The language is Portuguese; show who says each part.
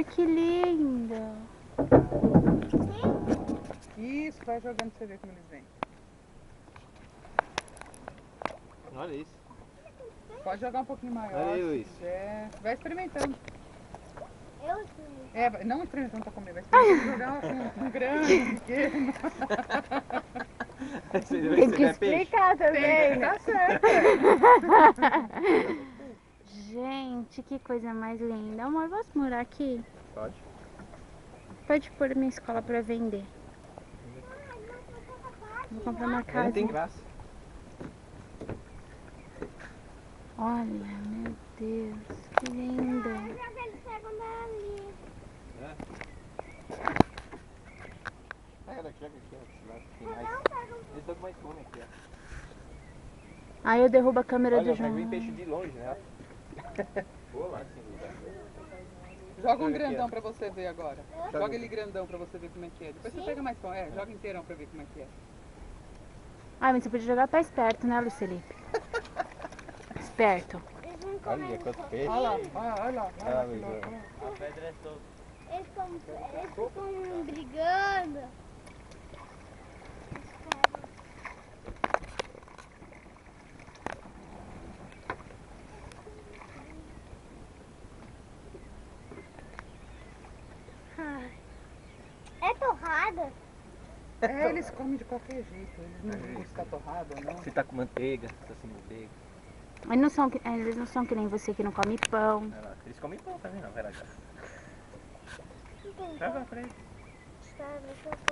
Speaker 1: Ai, que lindo.
Speaker 2: Isso, vai jogando pra você ver como eles vêm.
Speaker 3: Olha isso.
Speaker 2: Pode jogar um pouquinho maior
Speaker 3: Olha aí,
Speaker 2: se
Speaker 3: Luiz.
Speaker 2: quiser. Vai experimentando.
Speaker 4: Eu sei.
Speaker 2: É, não experimentando pra comer, vai experimentando jogar um grande, um pequeno.
Speaker 1: Tem que explicar também, né?
Speaker 2: Tá certo.
Speaker 1: Gente, que coisa mais linda. Amor, posso morar aqui?
Speaker 3: Pode.
Speaker 1: Pode pôr minha escola pra vender. Vou comprar uma
Speaker 3: Não
Speaker 1: casa.
Speaker 3: tem graça.
Speaker 1: Olha, meu Deus, que lindo.
Speaker 4: Eles pegam dali.
Speaker 3: Pega daqui, joga aqui, ó. Tem mais. Eles estão com mais fome aqui, ó.
Speaker 1: Aí eu derrubo a câmera
Speaker 3: Olha,
Speaker 1: do
Speaker 3: vai
Speaker 1: João.
Speaker 3: vir peixe de longe, né? Vou lá, sim.
Speaker 2: Joga um grandão pra você ver agora. Joga ele grandão pra você ver como é que é. Depois você pega mais pão. É, joga inteirão pra ver como é que é.
Speaker 1: Ai, mas você podia jogar pra esperto, né, Lucilipe? Esperto.
Speaker 4: Eles não comem.
Speaker 3: Olha quanto peixe.
Speaker 2: Olha lá, olha lá.
Speaker 3: Ah, Luiz, olha.
Speaker 5: A pedra é solta.
Speaker 4: Eles ficam brigando. É torrada?
Speaker 2: É, eles comem de qualquer jeito. Eles não ligam se tá torrado ou não.
Speaker 3: Se tá com manteiga, se tá sem manteiga.
Speaker 1: Eles não são que nem você que não come pão.
Speaker 3: Vai lá. Eles comem pão também, não. Vai lá, cara.
Speaker 4: Não tem
Speaker 3: Vai lá pra eles.
Speaker 4: como.